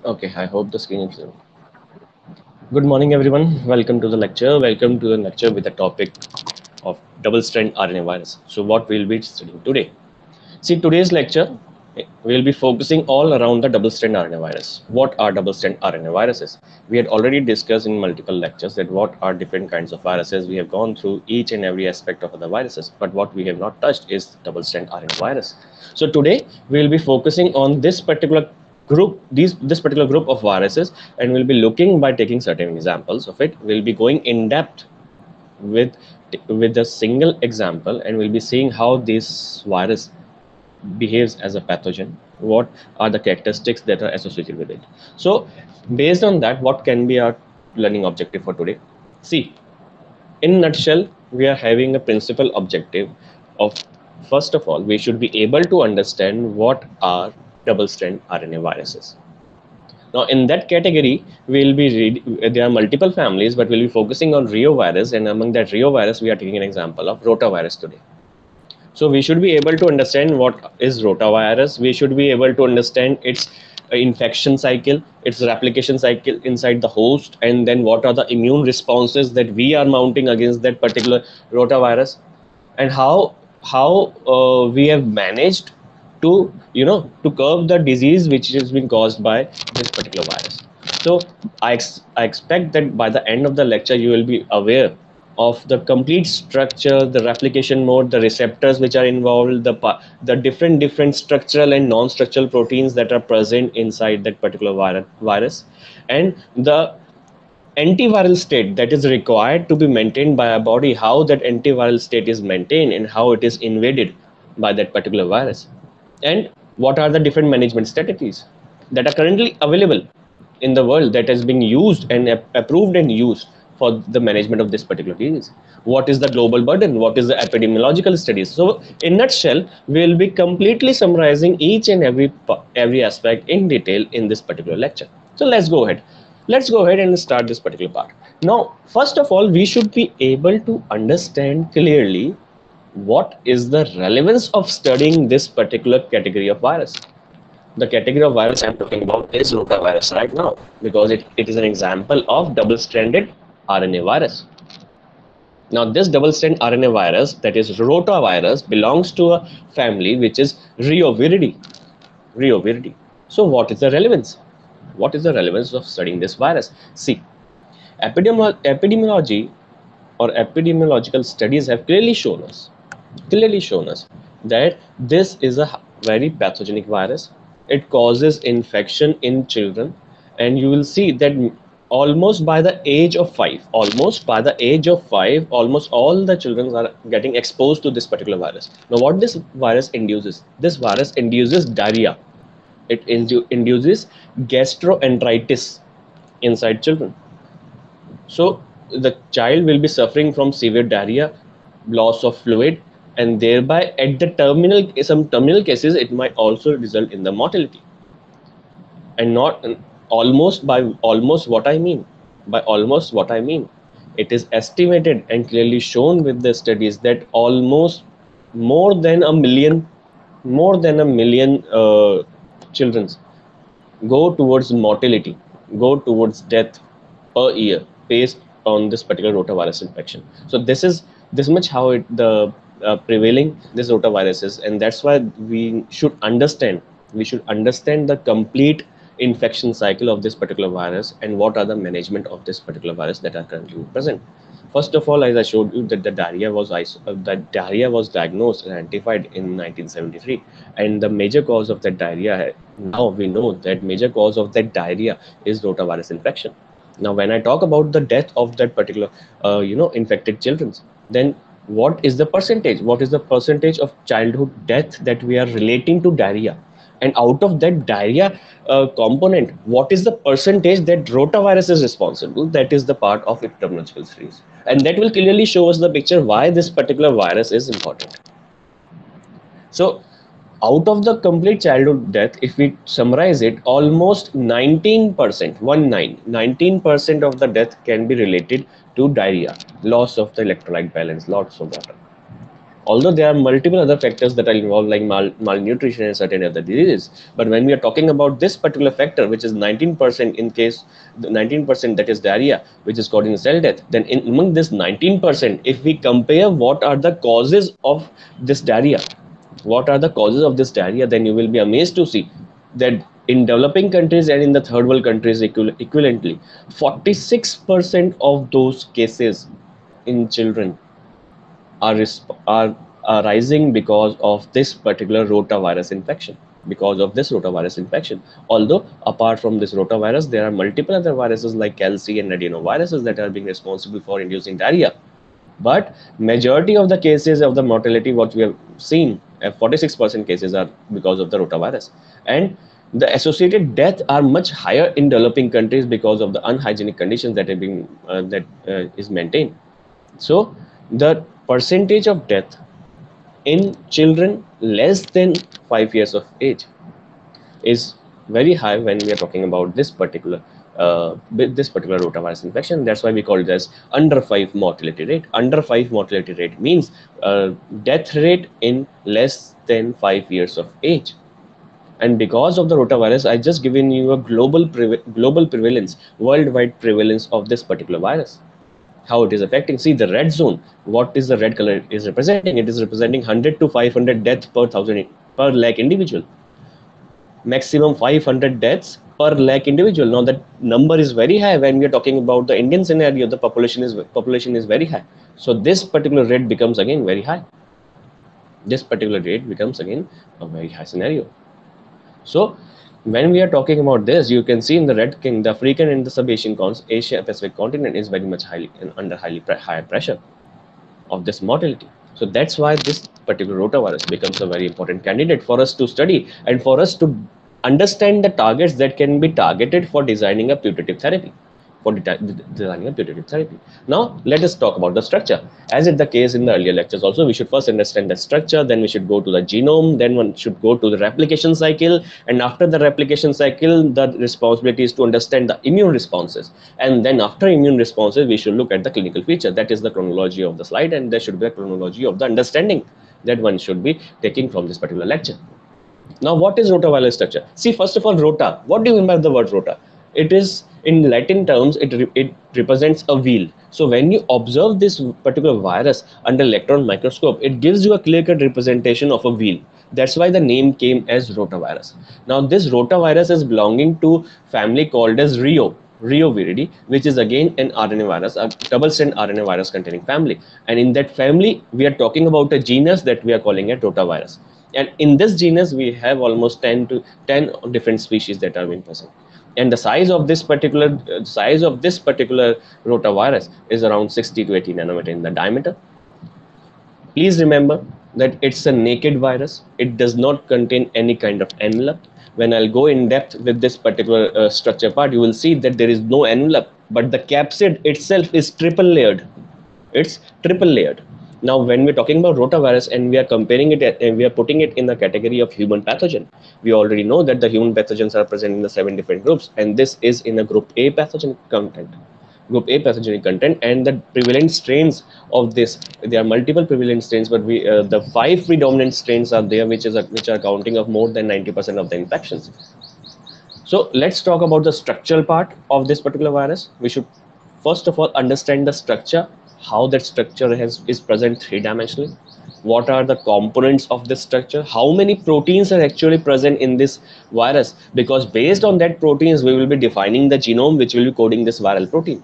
Okay, I hope the screen is. Good morning, everyone. Welcome to the lecture. Welcome to the lecture with the topic of double-strand RNA virus. So, what we'll be studying today? See, today's lecture we'll be focusing all around the double-strand RNA virus. What are double-strand RNA viruses? We had already discussed in multiple lectures that what are different kinds of viruses. We have gone through each and every aspect of the viruses, but what we have not touched is double-strand RNA virus. So today we'll be focusing on this particular group, this particular group of viruses, and we'll be looking by taking certain examples of it. We'll be going in depth with with a single example, and we'll be seeing how this virus behaves as a pathogen, what are the characteristics that are associated with it. So based on that, what can be our learning objective for today? See, in nutshell, we are having a principal objective of, first of all, we should be able to understand what are double strand RNA viruses. Now in that category, there are multiple families, but we'll be focusing on reovirus, and among that reovirus we are taking an example of rotavirus today. So we should be able to understand what is rotavirus. We should be able to understand its infection cycle, its replication cycle inside the host, and then what are the immune responses that we are mounting against that particular rotavirus, and how we have managed to to curb the disease which has been caused by this particular virus. So I expect that by the end of the lecture you will be aware of the complete structure, the replication mode, the receptors which are involved, the different structural and non-structural proteins that are present inside that particular virus, and the antiviral state that is required to be maintained by our body, how that antiviral state is maintained and how it is invaded by that particular virus, and what are the different management strategies that are currently available in the world that has been used and approved and used for the management of this particular disease. What is the global burden? What is the epidemiological studies? So in nutshell, we'll be completely summarizing each and every aspect in detail in this particular lecture. So let's go ahead and start this particular part. Now first of all, we should be able to understand clearly what is the relevance of studying this particular category of virus. The category of virus I'm talking about is rotavirus right now, because it is an example of double-stranded RNA virus. Now this double-strand RNA virus, that is rotavirus, belongs to a family which is Reoviridae. Reoviridae. So what is the relevance? What is the relevance of studying this virus? See, epidemiology or epidemiological studies have clearly shown us that this is a very pathogenic virus. It causes infection in children, and you will see that almost by the age of 5, almost all the children are getting exposed to this particular virus. Now what this virus induces? This virus induces diarrhea. It induces gastroenteritis inside children. So the child will be suffering from severe diarrhea, loss of fluid, and thereby at the some terminal cases, it might also result in the mortality. And not almost what I mean. By almost what I mean, it is estimated and clearly shown with the studies that almost more than a million, children go towards mortality, go towards death per year based on this particular rotavirus infection. So this much how the prevailing this rotavirus is, and that's why we should understand the complete infection cycle of this particular virus and what are the management of this particular virus that are currently present. First of all, as I showed you, that that diarrhea was diagnosed and identified in 1973, and the major cause of that diarrhea, now we know that major cause of that diarrhea is rotavirus infection. Now when I talk about the death of that particular infected children, then what is the percentage of childhood death that we are relating to diarrhea? And out of that diarrhea component, what is the percentage that rotavirus is responsible? That is the part of epidemiological series, and that will clearly show us the picture why this particular virus is important. So out of the complete childhood death, if we summarize it, almost 19%, 19% of the death can be related to diarrhea, loss of the electrolyte balance, lots of water. Although there are multiple other factors that are involved, like malnutrition and certain other diseases, but when we are talking about this particular factor, which is 19% in case, the 19% that is diarrhea, which is causing cell death, then among this 19%, if we compare what are the causes of this diarrhea, then you will be amazed to see that in developing countries and in the third world countries equivalently, 46% of those cases in children are arising because of this particular rotavirus infection. Although apart from this rotavirus, there are multiple other viruses like calci and adenoviruses that are being responsible for inducing diarrhea. But majority of the cases of the mortality, what we have seen, 46% cases are because of the rotavirus, and the associated death are much higher in developing countries because of the unhygienic conditions that have been is maintained. So the percentage of death in children less than 5 years of age is very high when we are talking about this particular rotavirus infection. That's why we call it as under 5 mortality rate. Under 5 mortality rate means death rate in less than 5 years of age. And because of the rotavirus, I just given you a global prevalence, worldwide prevalence of this particular virus. How it is affecting. See the red zone. What is the red color is representing? It is representing 100 to 500 deaths per lakh individual. Maximum 500 deaths per lakh individual. Now that number is very high when we are talking about the Indian scenario. The population is very high. So this particular rate becomes again very high. This particular rate becomes again a very high scenario. So when we are talking about this, you can see in the red king, the African and the sub-Asian Asia Pacific continent is very much under high pressure of this mortality. So that's why this particular rotavirus becomes a very important candidate for us to study and for us to understand the targets that can be targeted for designing a putative therapy. Now let us talk about the structure. As is the case in the earlier lectures also, we should first understand the structure, then we should go to the genome, then one should go to the replication cycle, and after the replication cycle, the responsibility is to understand the immune responses, and then after immune responses, we should look at the clinical feature. That is the chronology of the slide, and there should be a chronology of the understanding that one should be taking from this particular lecture. Now, what is rotavirus structure? See, first of all, rota. What do you mean by the word rota? It is, in Latin terms, it represents a wheel. So when you observe this particular virus under electron microscope, it gives you a clear-cut representation of a wheel. That's why the name came as rotavirus. Now this rotavirus is belonging to family called as Reoviridae, which is again an RNA virus, a double-strand RNA virus containing family. And in that family, we are talking about a genus that we are calling a rotavirus. And in this genus, we have almost 10 different species that are being present. And the size of this particular rotavirus is around 60 to 80 nanometer in the diameter. Please remember that it's a naked virus. It does not contain any kind of envelope. When I'll go in depth with this particular structure part, you will see that there is no envelope, but the capsid itself is triple layered. It's triple layered. Now, when we're talking about rotavirus and we are comparing it and we are putting it in the category of human pathogen, we already know that the human pathogens are present in the 7 different groups, and this is in a group A pathogenic content. And the prevalent strains of this, there are multiple prevalent strains, but the 5 predominant strains are there, which are counting of more than 90% of the infections. So let's talk about the structural part of this particular virus. We should first of all understand the structure, how that structure is present three-dimensionally. What are the components of this structure? How many proteins are actually present in this virus? Because based on that proteins, we will be defining the genome, which will be coding this viral protein.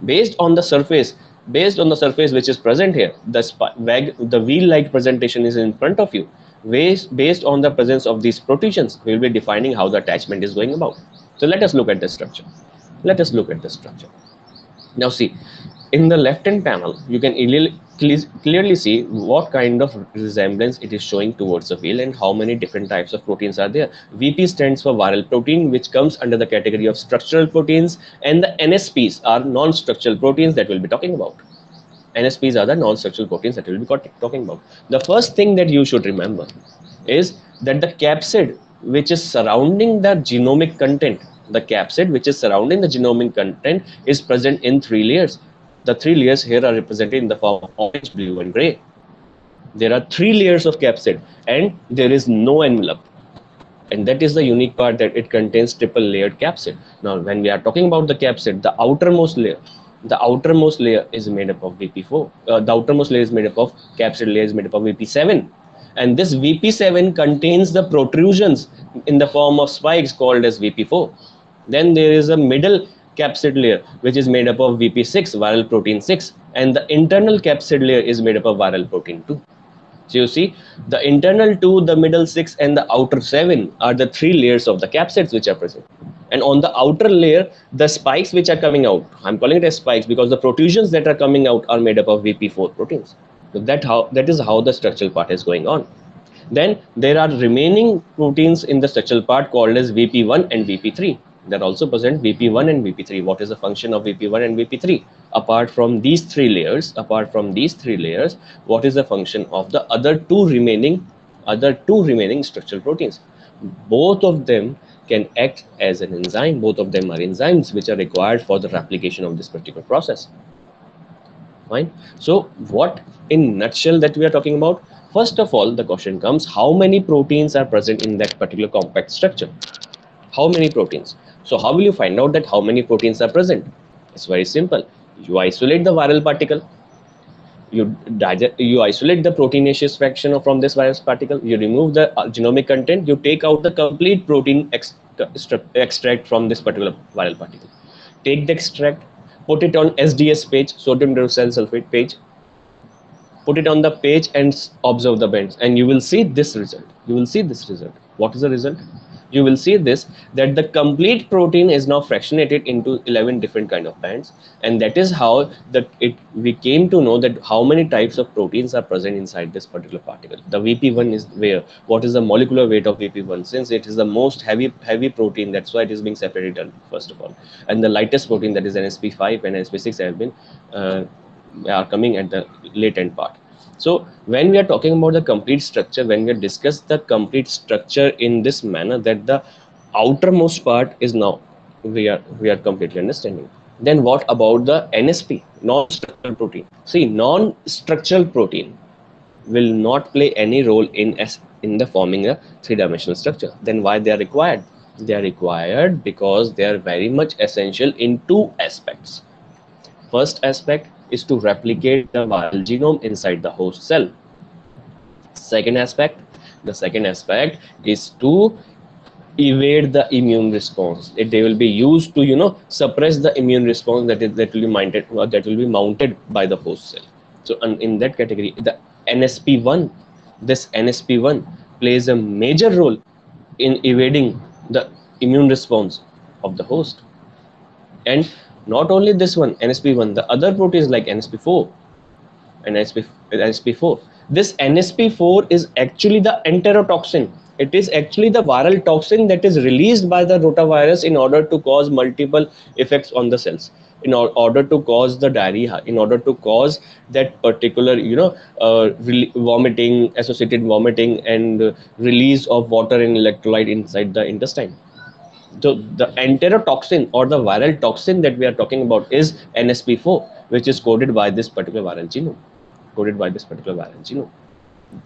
Based on the surface which is present here, the wheel-like presentation is in front of you. Based on the presence of these protrusions, we will be defining how the attachment is going about. So let us look at the structure. Now see, in the left-hand panel, you can clearly see what kind of resemblance it is showing towards the wheel and how many different types of proteins are there. VP stands for viral protein, which comes under the category of structural proteins, and the NSPs are non-structural proteins that we'll be talking about. NSPs are the non-structural proteins that we'll be talking about. The first thing that you should remember is that the capsid which is surrounding the genomic content, is present in 3 layers. The 3 layers here are represented in the form of orange, blue, and gray. There are 3 layers of capsid and there is no envelope. And that is the unique part, that it contains triple layered capsid. Now, when we are talking about the capsid, the outermost layer is made up of VP4. The outermost layer is made up of capsid layer is made up of VP7, and this VP7 contains the protrusions in the form of spikes called as VP4. Then there is a middle capsid layer which is made up of VP6, viral protein 6, and the internal capsid layer is made up of viral protein 2. So you see, the internal 2, the middle 6, and the outer 7 are the 3 layers of the capsids which are present. And on the outer layer, the spikes which are coming out, I'm calling it as spikes because the protrusions that are coming out are made up of VP4 proteins. So that is how the structural part is going on. Then there are remaining proteins in the structural part called as VP1 and VP3 that also present VP1 and VP3. What is the function of VP1 and VP3? Apart from these 3 layers, what is the function of the other two remaining structural proteins? Both of them can act as an enzyme. Both of them are enzymes which are required for the replication of this particular process. Fine. So what in nutshell that we are talking about? First of all, the question comes, how many proteins are present in that particular compact structure? How many proteins? So how will you find out that how many proteins are present? It's very simple. You isolate the viral particle, you isolate the proteinaceous fraction from this virus particle, you remove the genomic content, you take out the complete protein extract from this particular viral particle. Take the extract, put it on SDS page, sodium hydroxyl sulfate page, put it on the page and observe the bands, and you will see this result. What is the result? You will see this, that the complete protein is now fractionated into 11 different kind of bands, and that is how we came to know that how many types of proteins are present inside this particular particle. The VP1 is where, what is the molecular weight of VP1? Since it is the most heavy protein, that's why it is being separated first of all, and the lightest protein, that is NSP5 and NSP6, have been are coming at the late end part. So when we are talking about the complete structure, when we discuss the complete structure in this manner, that the outermost part is now we are completely understanding. Then what about the NSP, non-structural protein? See, non-structural protein will not play any role in the forming a three-dimensional structure. Then why they are required? They are required because they are very much essential in two aspects. First aspect is to replicate the viral genome inside the host cell. The second aspect is to evade the immune response. They will be used to suppress the immune response that will be mounted by the host cell. So in that category, the NSP1, this NSP1 plays a major role in evading the immune response of the host. And not only this one, NSP1, the other proteins like NSP4 and NSP4. This NSP4 is actually the enterotoxin. It is actually the viral toxin that is released by the rotavirus in order to cause multiple effects on the cells, in order to cause the diarrhea, in order to cause that particular vomiting, associated vomiting, and release of water and electrolyte inside the intestine. So the enterotoxin or the viral toxin that we are talking about is NSP4, which is coded by this particular viral genome.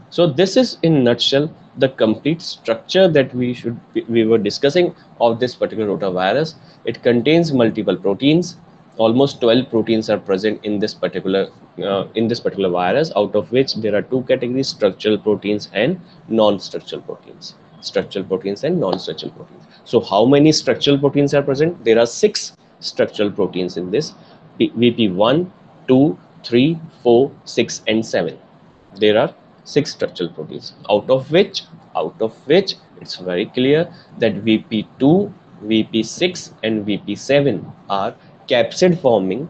So this is in nutshell the complete structure that we were discussing of this particular rotavirus. It contains multiple proteins. Almost 12 proteins are present in this particular virus, out of which there are two categories: structural proteins and non-structural proteins. So how many structural proteins are present? There are 6 structural proteins in this: VP1, 2, 3, 4, 6, and 7. There are 6 structural proteins, out of which it's very clear that VP2, VP6, and VP7 are capsid forming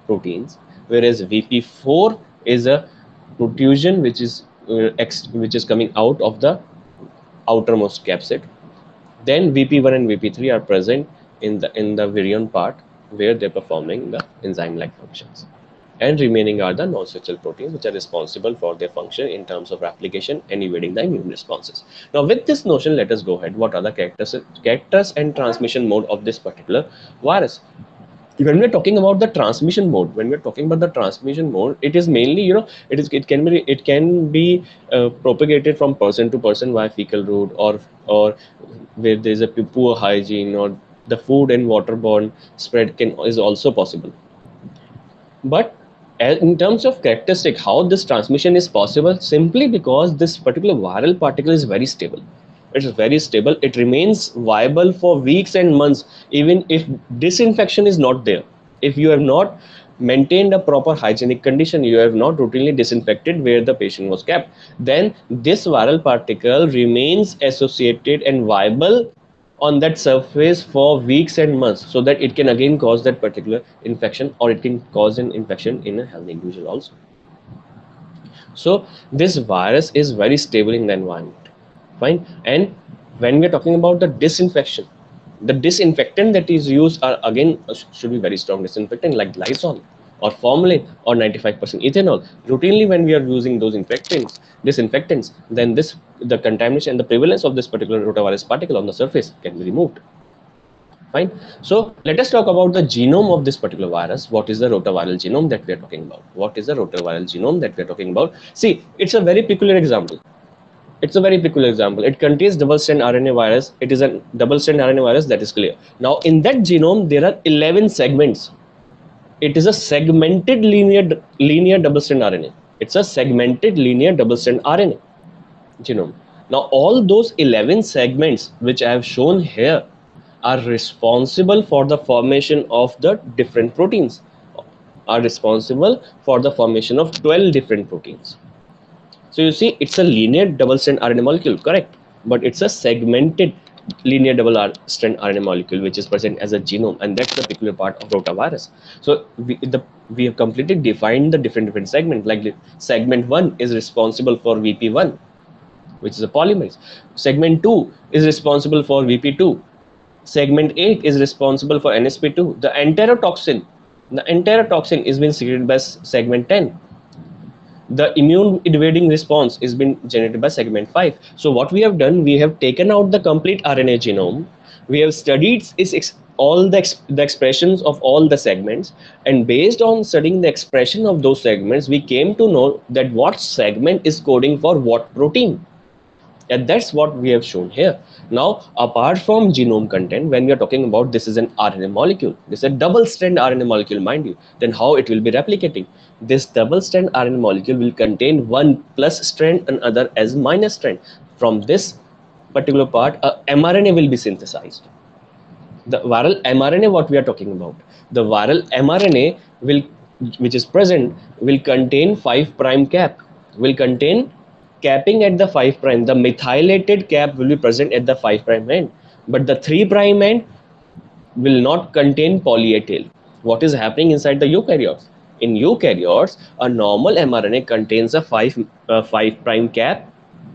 proteins, whereas VP4 is a protrusion which is coming out of the outermost capsid. Then VP1 and VP3 are present in the virion part, where they're performing the enzyme-like functions. And remaining are the non-structural proteins, which are responsible for their function in terms of replication and evading the immune responses. Now, with this notion, let us go ahead. What are the characters and transmission mode of this particular virus? when we're talking about the transmission mode, it is mainly, it can be propagated from person to person via fecal route, or where there's a poor hygiene, or the food and waterborne spread is also possible. But in terms of characteristic, how this transmission is possible, simply because this particular viral particle is very stable. It is very stable. It remains viable for weeks and months, even if disinfection is not there. If you have not maintained a proper hygienic condition, you have not routinely disinfected where the patient was kept, then this viral particle remains associated and viable on that surface for weeks and months, so that it can again cause that particular infection, or it can cause an infection in a healthy individual also. So this virus is very stable in the environment. Fine. And when we're talking about the disinfection, the disinfectant that is used are again should be very strong disinfectant, like Lysol or formalin or 95% ethanol. Routinely when we are using those disinfectants, then the contamination and the prevalence of this particular rotavirus particle on the surface can be removed. Fine. So let us talk about the genome of this particular virus. What is the rotaviral genome that we are talking about? What is the rotaviral genome that we are talking about? See, it's a very peculiar example. It's a very peculiar example. It contains double-strand RNA virus. It is a double-strand RNA virus, that is clear. Now, in that genome, there are 11 segments. It is a segmented linear double-strand RNA. It's a segmented linear double-strand RNA genome. Now, all those 11 segments which I have shown here are responsible for the formation of the different proteins, are responsible for the formation of 12 different proteins. So you see, it's a linear double-strand RNA molecule, correct? But it's a segmented linear double-strand RNA molecule which is present as a genome, and that's the peculiar part of rotavirus. So we have completely defined the different segments. Like segment 1 is responsible for VP1, which is a polymerase. Segment 2 is responsible for VP2. Segment 8 is responsible for NSP2. The enterotoxin is being secreted by segment 10. The immune evading response is being generated by segment 5. So what we have done, we have taken out the complete RNA genome. We have studied all the expressions of all the segments, and based on studying the expression of those segments, we came to know that what segment is coding for what protein. And that's what we have shown here. Now, apart from genome content, when we are talking about this is an RNA molecule, this is a double-strand RNA molecule, mind you, then how it will be replicating? This double-strand RNA molecule will contain one plus strand and other as minus strand. From this particular part, a mRNA will be synthesized. The viral mRNA, what we are talking about, the viral mRNA which is present, will contain 5' cap, will contain capping at the 5'. The methylated cap will be present at the 5' end, but the 3' end will not contain poly-A tail. What is happening inside the eukaryotes? In eukaryotes, a normal mRNA contains a 5' cap,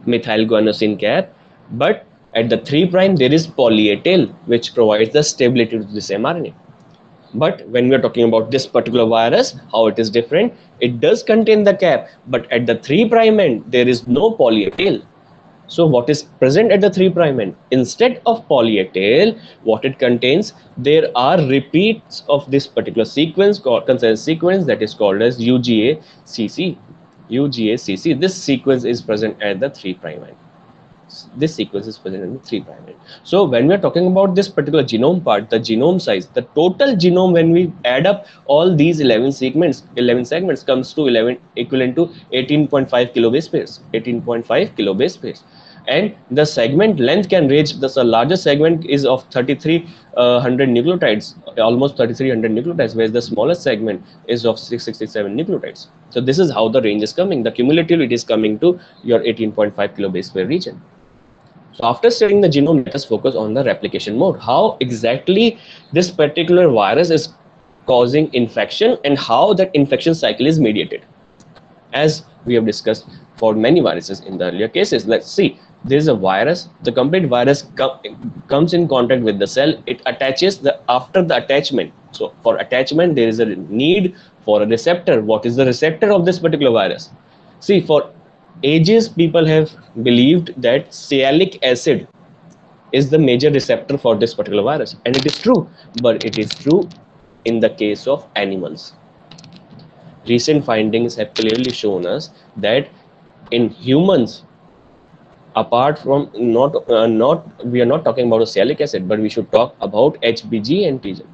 methylguanosine cap, but at the 3' there is poly-A tail, which provides the stability to this mRNA. But when we are talking about this particular virus, how it is different, it does contain the cap, but at the 3' end there is no poly-A tail. So what is present at the 3' end? Instead of poly-A tail, what it contains, there are repeats of this particular sequence, consonant sequence, that is called as UGA-CC. UGA-CC. This sequence is present at the 3' end. This sequence is present in the 3' end. So when we are talking about this particular genome part, the genome size, the total genome, when we add up all these 11 segments comes to 11 equivalent to 18.5 kilobase pairs. 18.5 kilobase pairs. And the segment length can reach, the largest segment is of 3300 nucleotides, almost 3300 nucleotides, whereas the smallest segment is of 667 nucleotides. So this is how the range is coming. The cumulative, it is coming to your 18.5 kilobase pair region. So after studying the genome, let us focus on the replication mode. How exactly this particular virus is causing infection and how that infection cycle is mediated. As we have discussed for many viruses in the earlier cases, let's see. There is a virus. The complete virus comes in contact with the cell. It attaches after the attachment. So for attachment, there is a need for a receptor. What is the receptor of this particular virus? See, for ages, people have believed that sialic acid is the major receptor for this particular virus, and it is true. But it is true in the case of animals. Recent findings have clearly shown us that in humans, apart from not we are not talking about oxalic acid, but we should talk about HBG antigen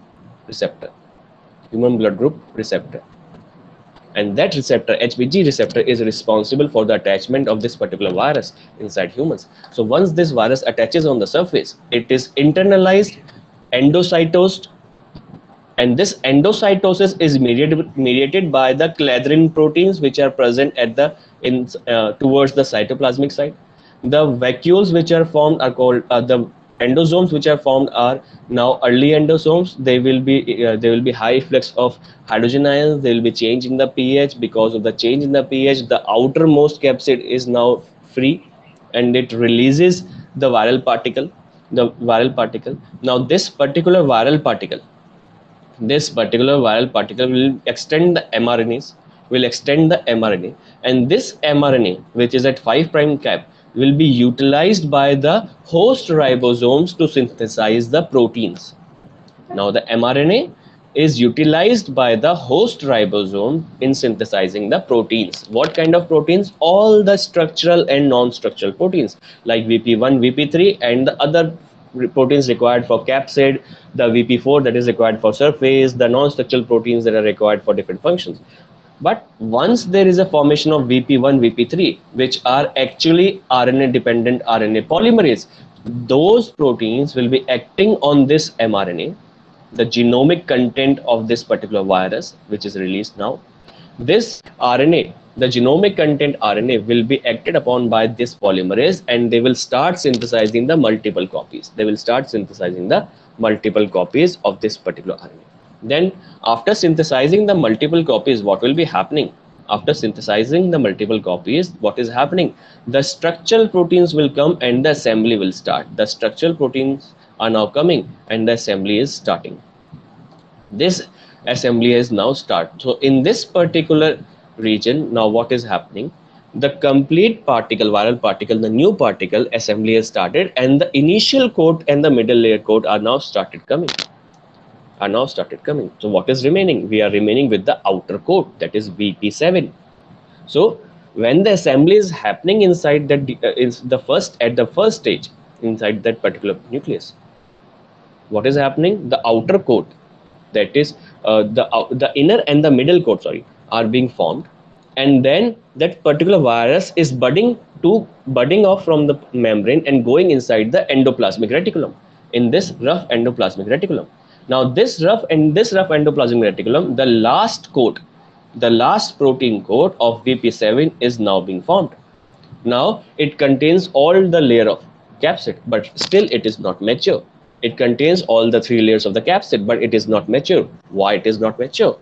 receptor, human blood group receptor. And that receptor, HBG receptor, is responsible for the attachment of this particular virus inside humans. So once this virus attaches on the surface, it is internalized, endocytosed, and this endocytosis is mediated by the clathrin proteins which are present at the towards the cytoplasmic side. The vacuoles which are formed are called the endosomes which are formed are now early endosomes. They will be high flux of hydrogen ions. They will be changing the pH. Because of the change in the pH, the outermost capsid is now free, and it releases the viral particle. Now this particular viral particle will extend the mRNA, and this mRNA, which is at 5 prime cap, will be utilized by the host ribosomes to synthesize the proteins. Now the mRNA is utilized by the host ribosome in synthesizing the proteins. What kind of proteins? All the structural and non-structural proteins like VP1, VP3, and the other proteins required for capsid, the VP4 that is required for surface, the non-structural proteins that are required for different functions. But once there is a formation of VP1, VP3, which are actually RNA dependent RNA polymerase, those proteins will be acting on this mRNA, the genomic content of this particular virus which is released now. This RNA, the genomic content RNA, will be acted upon by this polymerase, and they will start synthesizing the multiple copies. Of this particular RNA. Then after synthesizing the multiple copies, what will be happening? After synthesizing the multiple copies, what is happening? The structural proteins will come and the assembly will start. The structural proteins are now coming and the assembly is starting. This assembly is now started. So in this particular region, now what is happening? The complete particle, viral particle, the new particle assembly has started, and the initial coat and the middle layer coat are now started coming. So what is remaining? We are remaining with the outer coat, that is VP7. So when the assembly is happening inside that at the first stage inside that particular nucleus, what is happening? The outer coat, that is the inner and the middle coat, are being formed, and then that particular virus is budding off from the membrane and going inside the endoplasmic reticulum, in this rough endoplasmic reticulum. Now this rough endoplasmic reticulum, the last protein coat of VP7 is now being formed. Now it contains all the layer of capsid, but still it is not mature. It contains all the 3 layers of the capsid, but it is not mature. Why it is not mature?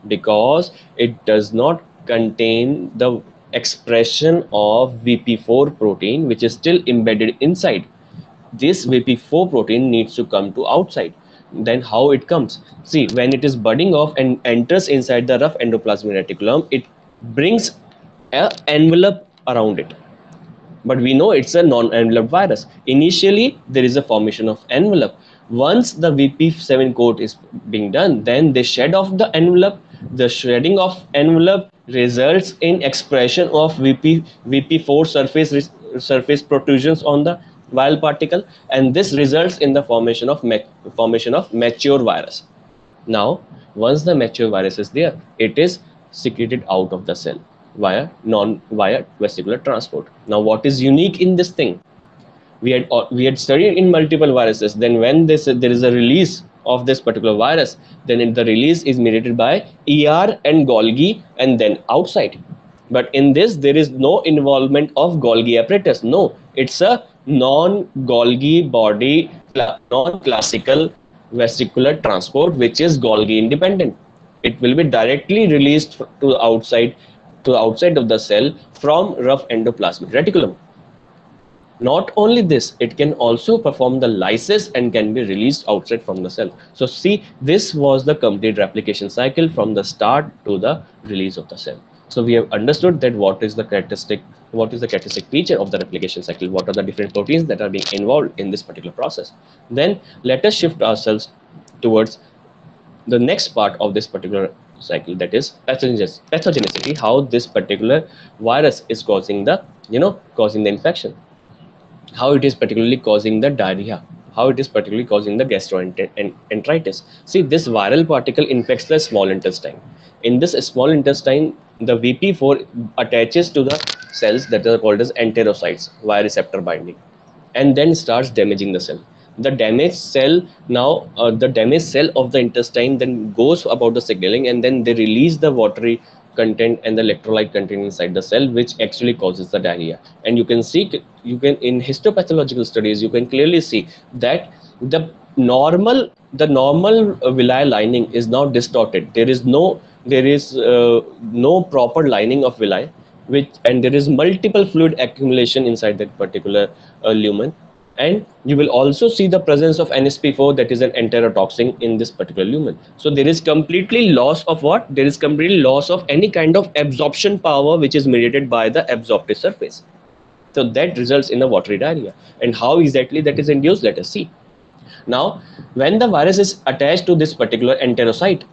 Because it does not contain the expression of VP4 protein, which is still embedded inside. This VP4 protein needs to come to outside. Then how it comes? See, when it is budding off and enters inside the rough endoplasmic reticulum, it brings an envelope around it. But we know it's a non-enveloped virus. Initially, there is a formation of envelope. Once the VP7 coat is being done, then they shed off the envelope. The shredding of envelope results in expression of VP4 surface protrusions on the viral particle, and this results in the formation of mature virus. Now, once the mature virus is there, it is secreted out of the cell via vesicular transport. Now, what is unique in this thing? We had studied in multiple viruses. Then when there is a release of this particular virus, then the release is mediated by ER and Golgi and then outside. But in this, there is no involvement of Golgi apparatus. No, it's a non-Golgi body, non-classical vesicular transport, which is Golgi independent. It will be directly released to the outside of the cell from rough endoplasmic reticulum. Not only this, it can also perform the lysis and can be released outside from the cell. So see, this was the complete replication cycle from the start to the release of the cell. So we have understood that what is the characteristic feature of the replication cycle, what are the different proteins that are being involved in this particular process. Then let us shift ourselves towards the next part of this particular cycle, that is pathogenicity, how this particular virus is causing the, causing the infection, how it is particularly causing the diarrhea, how it is particularly causing the gastroenteritis. See, this viral particle infects the small intestine. In this small intestine, the VP4 attaches to the cells that are called as enterocytes via receptor binding, and then starts damaging the cell. The damaged cell now, the damaged cell of the intestine then goes about the signaling, and then they release the watery content and the electrolyte content inside the cell, which actually causes the diarrhea. And you can see, you can, in histopathological studies, you can clearly see that the normal villi lining is now distorted. There is no proper lining of villi, which, and there is multiple fluid accumulation inside that particular lumen. And you will also see the presence of NSP4, that is an enterotoxin, in this particular lumen. So there is completely loss of what? There is completely loss of any kind of absorption power which is mediated by the absorptive surface. So that results in a watery diarrhea. And how exactly that is induced, let us see. Now, when the virus is attached to this particular enterocyte,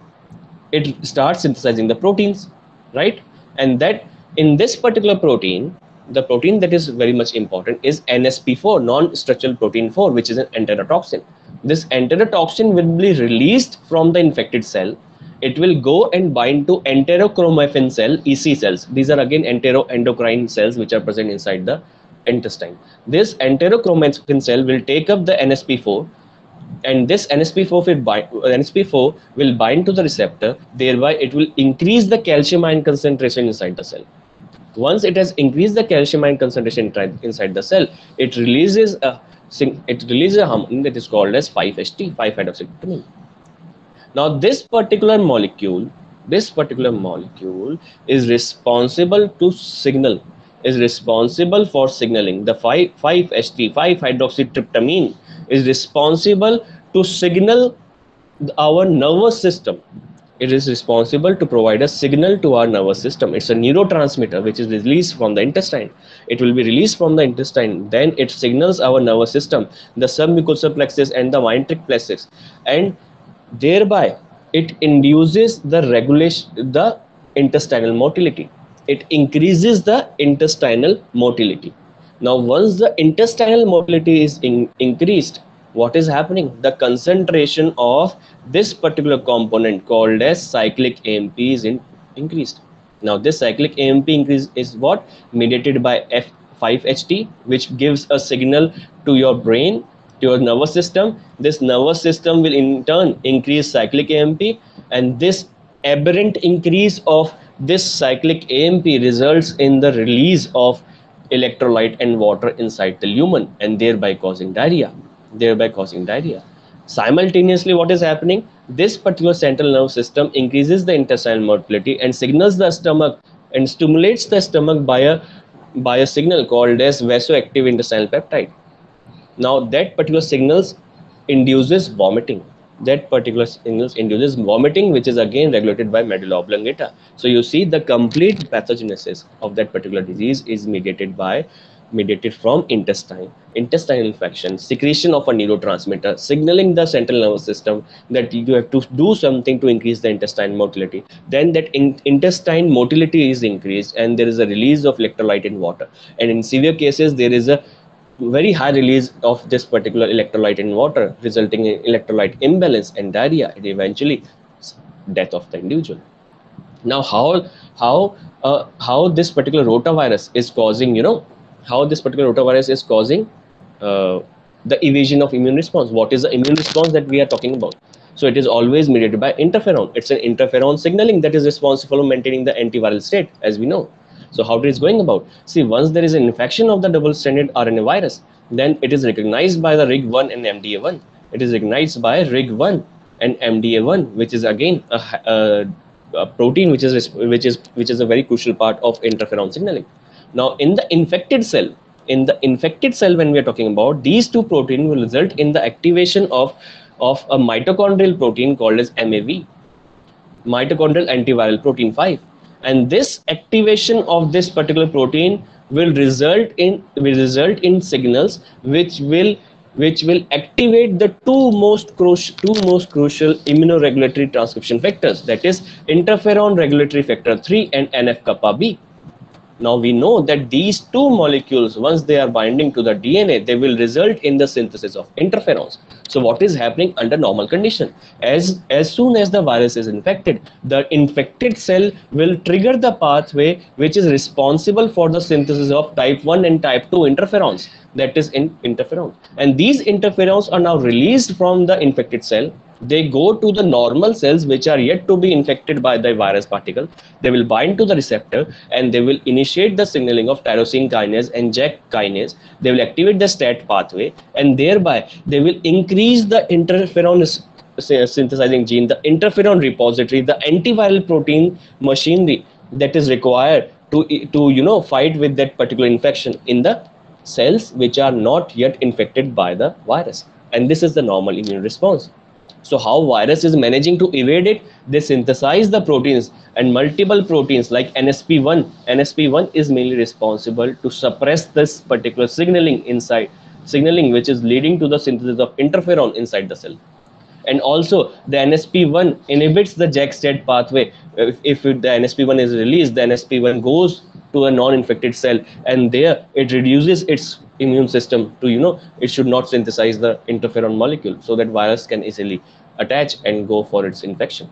it starts synthesizing the proteins, right? And that, in this particular protein, the protein that is very much important is NSP4, non-structural protein 4, which is an enterotoxin. This enterotoxin will be released from the infected cell. It will go and bind to enterochromaffin cell, EC cells. These are again enteroendocrine cells which are present inside the intestine. This enterochromaffin cell will take up the NSP4, and this NSP4 will bind to the receptor. Thereby it will increase the calcium ion concentration inside the cell. Once it has increased the calcium ion concentration inside the cell, it releases a hormone that is called as 5-HT, 5-hydroxytryptamine. Now this particular molecule is responsible for signaling. The 5-HT, 5-hydroxytryptamine, is responsible to signal our nervous system. It is responsible to provide a signal to our nervous system. It's a neurotransmitter which is released from the intestine. It will be released from the intestine. Then it signals our nervous system, the submucosal plexus and the meningeal plexus, and thereby it induces the regulation, the intestinal motility. It increases the intestinal motility. Now, once the intestinal motility is increased, what is happening? The concentration of this particular component called as cyclic AMP is increased. Now, this cyclic AMP increase is what? Mediated by F5-HT, which gives a signal to your brain, to your nervous system. This nervous system will in turn increase cyclic AMP, and this aberrant increase of this cyclic AMP results in the release of electrolyte and water inside the lumen, and thereby causing diarrhea. Simultaneously, what is happening? This particular central nervous system increases the intestinal motility and signals the stomach and stimulates the stomach by a signal called as vasoactive intestinal peptide. Now that particular signals induces vomiting. Which is again regulated by medulla oblongata. So you see, the complete pathogenesis of that particular disease is mediated from intestinal infection, secretion of a neurotransmitter, signaling the central nervous system that you have to do something to increase the intestinal motility. Then that intestine motility is increased, and there is a release of electrolyte in water. And in severe cases, there is a very high release of this particular electrolyte in water, resulting in electrolyte imbalance and diarrhea, and eventually death of the individual. Now, how this particular rotavirus is causing, the evasion of immune response? What is the immune response that we are talking about? So it is always mediated by interferon. It's an interferon signaling that is responsible for maintaining the antiviral state, as we know. So how it is going about? See, once there is an infection of the double-stranded RNA virus, then it is recognized by the RIG1 and MDA1. It is recognized by RIG1 and MDA1, which is again a protein which is a very crucial part of interferon signaling. Now, in the infected cell, when we are talking about, these two proteins will result in the activation of a mitochondrial protein called as MAV, mitochondrial antiviral protein 5. And this activation of this particular protein will result in signals which will which will activate the two most crucial immunoregulatory transcription factors, that is interferon regulatory factor 3 and NF kappa B. Now we know that these two molecules, once they are binding to the DNA, they will result in the synthesis of interferons. So what is happening under normal condition? As soon as the virus is infected, the infected cell will trigger the pathway which is responsible for the synthesis of type 1 and type 2 interferons, that is in interferons. And these interferons are now released from the infected cell. They go to the normal cells which are yet to be infected by the virus particle. They will bind to the receptor and they will initiate the signaling of tyrosine kinase and JAK kinase. They will activate the STAT pathway, and thereby they will increase the interferon synthesizing gene, the interferon repository, the antiviral protein machinery that is required to fight with that particular infection in the cells which are not yet infected by the virus. And this is the normal immune response. So how virus is managing to evade it? They synthesize the proteins, and multiple proteins like NSP1. NSP1 is mainly responsible to suppress this particular signaling which is leading to the synthesis of interferon inside the cell. And also the NSP1 inhibits the JAK-STAT pathway. If the NSP1 is released, the NSP1 goes to a non-infected cell, and there it reduces its immune system to it should not synthesize the interferon molecule, so that virus can easily attach and go for its infection.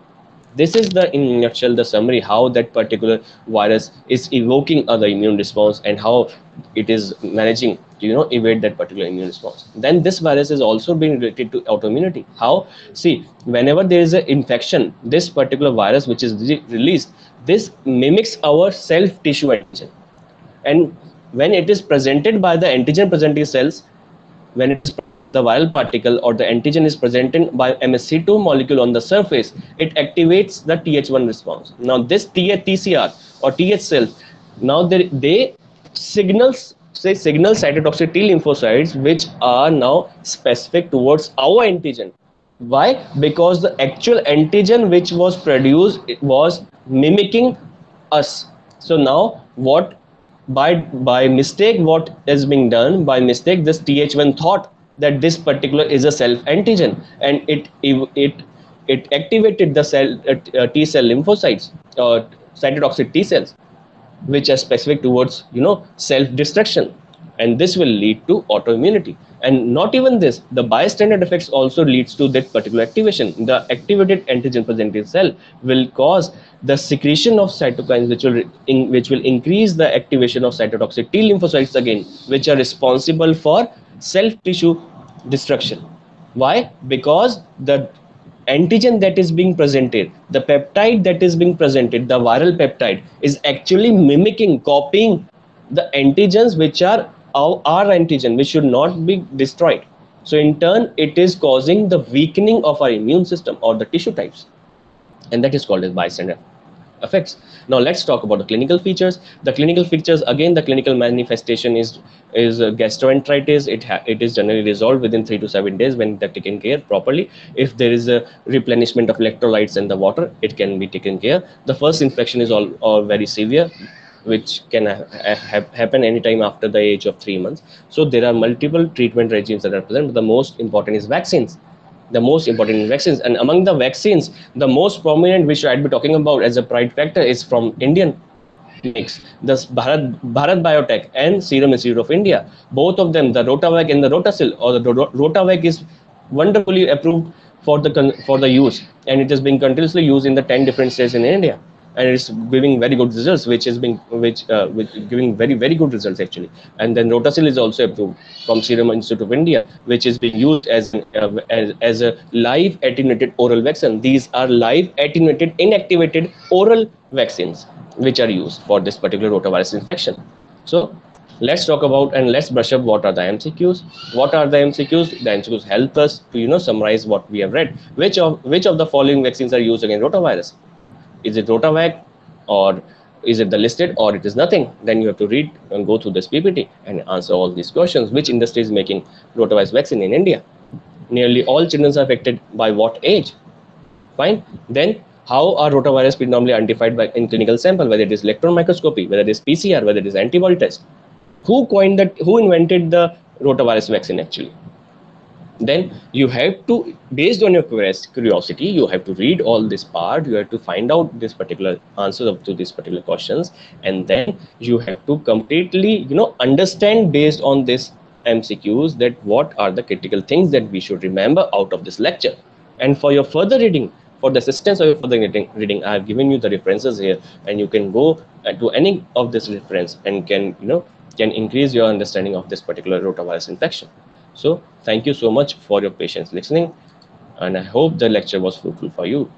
This is in a nutshell the summary how that particular virus is evoking the immune response and how it is managing to evade that particular immune response. Then this virus is also being related to autoimmunity. How? See, whenever there is an infection, this particular virus which is released, this mimics our self tissue antigen, and when it is presented by the antigen presenting cells, when it's the viral particle or the antigen is presented by MSC2 molecule on the surface, it activates the Th1 response. Now this TCR or Th cells, now they signal cytotoxic T lymphocytes which are now specific towards our antigen. Why? Because the actual antigen which was produced, it was mimicking us. So now what, by mistake, what is being done, by mistake this Th1 thought that this particular is a self antigen, and it activated the cell T cell lymphocytes or cytotoxic T cells which are specific towards self destruction, and this will lead to autoimmunity. And not even this, the bystander effects also leads to that particular activation. The activated antigen presenting cell will cause the secretion of cytokines which will increase the activation of cytotoxic T lymphocytes again, which are responsible for self tissue destruction. Why? Because the antigen that is being presented, the peptide that is being presented, the viral peptide, is actually mimicking, copying the antigens which are our antigen, which should not be destroyed. So in turn, it is causing the weakening of our immune system or the tissue types, and that is called as bystander effects. Now let's talk about the clinical features. The clinical features, again, the clinical manifestation is gastroenteritis. It is generally resolved within 3 to 7 days when they're taken care properly. If there is a replenishment of electrolytes in the water, it can be taken care. The first infection is all very severe, which can happen anytime after the age of 3 months. So there are multiple treatment regimes that are present, but the most important is vaccines. The most important in vaccines, and among the vaccines, the most prominent which I'd be talking about as a pride factor is from Indian clinics, the Bharat Biotech and Serum Institute of India. Both of them, the Rotavac and the Rotacil, or the Rotavac is wonderfully approved for the use, and it is being continuously used in the 10 different states in India, and it's giving very good results, which giving very good results actually. And then Rotacil is also approved from Serum Institute of India, which is being used as a live attenuated oral vaccine. These are live attenuated inactivated oral vaccines which are used for this particular rotavirus infection. So let's talk about and let's brush up what are the MCQs. What are the MCQs? The MCQs help us to summarize what we have read. Which of the following vaccines are used against rotavirus? Is it Rotavac, or is it the listed, or it is nothing? Then you have to read and go through this PPT and answer all these questions. Which industry is making rotavirus vaccine in India? Nearly all children are affected. By what age? Fine. Then how are rotavirus predominantly identified in clinical sample, whether it is electron microscopy, whether it is PCR, whether it is antibody test? Who invented the rotavirus vaccine actually? then you have to, based on your curiosity, you have to read all this part, you have to find out this particular answer to these particular questions, and then you have to completely, understand based on this MCQs, that what are the critical things that we should remember out of this lecture. And for your further reading, for the assistance of your further reading, I have given you the references here, and you can go to any of this reference and can increase your understanding of this particular rotavirus infection. So thank you so much for your patience listening, and I hope the lecture was fruitful for you.